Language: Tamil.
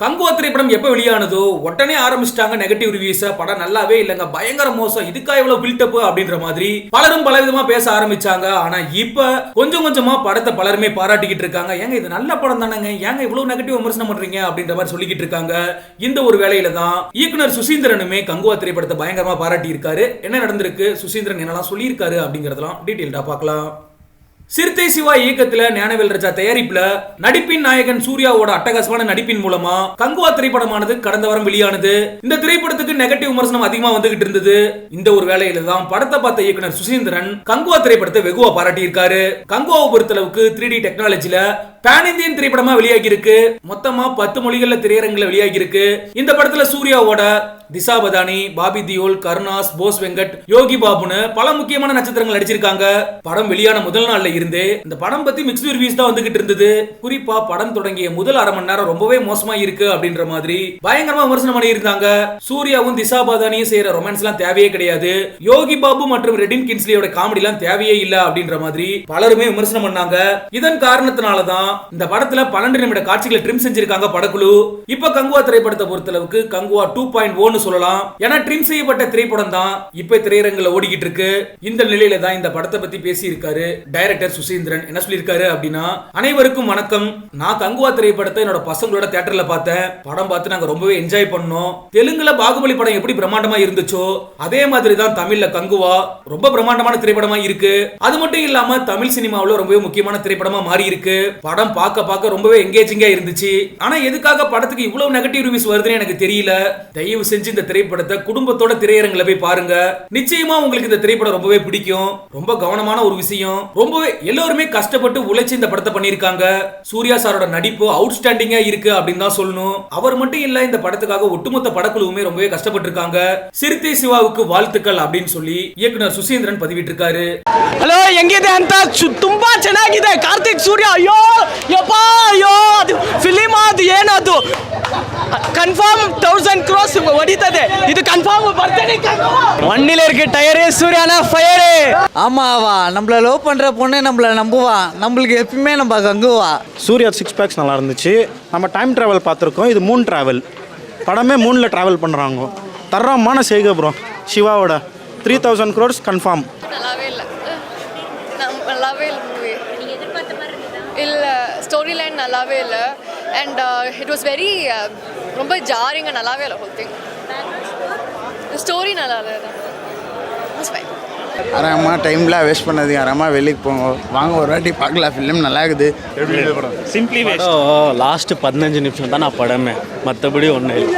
கங்குவா திரைப்படம் எப்ப வெளியானதோ உடனே ஆரம்பிச்சிட்டாங்க நெகட்டிவ் ரிவ்யூஸ. படம் நல்லாவே இல்லங்க, பயங்கர மோசம், இதுக்கா இவ்வளவு பில்டப் அப்படின்ற மாதிரி பலரும் பல விதமா பேச ஆரம்பிச்சாங்க. ஆனா இப்ப கொஞ்சம் கொஞ்சமா படத்தை பலருமே பாராட்டிக்கிட்டு இருக்காங்க. ஏங்க இது நல்ல படம் தானங்க, ஏங்க இவ்வளவு நெகட்டிவ் விமர்சனம் பண்றீங்க அப்படின்ற மாதிரி சொல்லிக்கிட்டு இருக்காங்க. இந்த ஒரு வேளையில தான் இயக்குனர் சுசீந்திரனுமே கங்குவா திரைப்படத்தை பயங்கரமா பாராட்டி இருக்காரு. என்ன நடந்திருக்கு, சுசீந்திரன் என்னெல்லாம் சொல்லியிருக்காரு அப்படிங்கறதெல்லாம் டீடைல்டா பார்க்கலாம். சிறுத்தை சிவா இயக்கத்துல ஞானவேல் ராஜா தயாரிப்புல நடிப்பின் நாயகன் சூர்யாவோட அட்டகாசமான நடிப்பின் மூலமா கங்குவா திரைப்படமானது கடந்த வாரம் வெளியானது. இந்த திரைப்படத்துக்கு நெகட்டிவ் விமர்சனம் அதிகமா வந்துகிட்டு இருந்தது. இந்த ஒரு வேளையில தான் படத்தை பார்த்த இயக்குனர் சுசீந்திரன் கங்குவா திரைப்படத்தை வெகுவா பாராட்டி இருக்காரு. கங்குவாவை பொறுத்தளவுக்கு 3D டெக்னாலஜில பேன் இந்தியன் திரைப்படமா வெளியாகி இருக்கு. மொத்தமா 10 மொழிகள்ல திரையரங்குல வெளியாகி இருக்கு. இந்த படத்துல சூர்யாவோட திசா பதானி, பாபி தியோல், கருணாஸ், போஸ் வெங்கட், யோகி பாபுன்னு பல முக்கியமான நட்சத்திரங்கள் நடிச்சிருக்காங்க. படம் வெளியான முதல் நாள்ல இருந்தே இந்த படம் பத்தி மிக்ஸ்டு ரிவ்யூஸ் தான் வந்துகிட்டு இருந்தது. குறிப்பா படம் தொடங்கிய முதல் அரை மணி நேரம் ரொம்பவே மோசமா இருக்கு அப்படின்ற மாதிரி பயங்கரமா விமர்சனம் பண்ணி இருந்தாங்க. சூர்யாவும் திசா பதானியும் செய்யற ரொமான்ஸ் எல்லாம் தேவையே கிடையாது, யோகி பாபு மற்றும் ரெடின் கின்ஸ்லியோட காமெடி எல்லாம் தேவையே இல்ல அப்படின்ற மாதிரி பலருமே விமர்சனம் பண்ணாங்க. இதன் காரணத்தினாலதான் இந்த படத்துல 12 நிமிட காட்சிகளை ட்ரிம் செஞ்சிருக்காங்க படக்குழு. இப்ப கங்குவா திரைப்படத்தை பொறுத்தளவுக்கு கங்குவா 2.1 சொல்லலாம். ஏன்னா ட்ரிம் செய்யப்பட்ட திரைப்படம் தான் இப்ப திரையரங்குல ஓடிக்கிட்டு இருக்கு. இந்த நிலையில தான் இந்த படத்தை பத்தி பேசி இருக்காரு டைரக்டர் சுசீந்திரன். என்ன சொல்லியிருக்காரு அப்படின்னா, அனைவருக்கும் வணக்கம். நான் கங்குவா திரைப்படத்தை என்னோட பசங்களோட தியேட்டர்ல பார்த்தேன். படம் பார்த்து நாங்க ரொம்பவே என்ஜாய் பண்ணோம். தெலுங்குல பாகுபலி படம் எப்படி பிரம்மாண்டமா இருந்துச்சோ அதே மாதிரி தான் தமிழ்ல கங்குவா ரொம்ப பிரம்மாண்டமான திரைப்படமா இருக்கு. அது மட்டும் இல்லாம தமிழ் சினிமாவுல ரொம்பவே முக்கியமான திரைப்படமா மாறி இருக்கு. படம் பார்க்க ரொம்பவே எங்கேஜிங்கா இருந்துச்சு. ஆனா எதுக்காக படத்துக்கு இவ்வளவு நெகட்டிவ் ரிவ்யூஸ் வருதுன்னு எனக்கு தெரியல. தயவு செஞ்சு இந்த திரைப்படத்தை குடும்பத்தோட திரையரங்குல போய் பாருங்க. நிச்சயமா உங்களுக்கு இந்த திரைப்படம் ரொம்பவே பிடிக்கும். ரொம்ப கவனமான ஒரு விஷயம், ரொம்பவே எல்லாருமே கஷ்டப்பட்டு உழைச்சு இந்த படத்தை பண்ணிருக்காங்க. சூர்யா சாரோட நடிப்பு அவுட்ஸ்டாண்டிங்கா இருக்கு அப்படின்னு தான் சொல்லணும். அவர் மட்டும் இல்ல, இந்த படத்துக்காக ஒட்டுமொத்த படக்குழுவுமே ரொம்பவே கஷ்டப்பட்டு இருக்காங்க. சிறுத்தை சிவாவுக்கு வாழ்த்துக்கள் அப்படின்னு சொல்லி இயக்குனர் சுசீந்திரன் பதிவிட்டிருக்காரு. ಹಲೋ ಹೆಂಗಿದೆ ಅಂತ ತುಂಬಾ ಚೆನ್ನಾಗಿದೆ. ಕಾರ್ತಿಕ್ ಸೂರ್ಯ ಅಯ್ಯೋ ಯಪ್ಪ ಅಯ್ಯೋ ಅದು ಫಿಲಿಮ್ ಅದು ಏನದು கன்ஃபார்ம் 1000 crores ஓடிட்டதே. இது கன்ஃபார்ம் பர்த்டே வண்டில இருக்கு டயரே சூர்யானா ஃபயரே. ஆமாவா, நம்மள லவ் பண்ற பொண்ணு நம்மள நம்புவா. நம்மளுக்கு எப்பவுமே நம்ம கங்குவா. சூர்யா 6 பேக்ஸ் நல்லா இருந்துச்சு. நம்ம டைம் டிராவல் பார்த்துருக்கோம். இது மூன் டிராவல் படமே, மூணில் ட்ராவல் பண்ணுறாங்க. தரமான செய்க ப்ரோ. சிவாவோட 3000 crores confirm. நல்லாவே இல்லை மூவி. இல்லை, ஸ்டோரி லைன் நல்லாவே இல்லை. அண்ட் இட் வாஸ் வெரி ரொம்ப ஜாரிங்க, நல்லாவே இல்லை ஹோல் திங். ஸ்டோரி நல்லா இல்லை தான். அறமா டைமில் வேஸ்ட் பண்ணது. அறமா வெளிக்கு போங்க, வாங்க ஒரு வாட்டி பார்க்கலாம். ஃபிலிம் நல்லா இருக்குது. சிம்பிளி லாஸ்ட் 15 நிமிஷம் தான் நான் படமே, மற்றபடி ஒன்றும் இல்லை.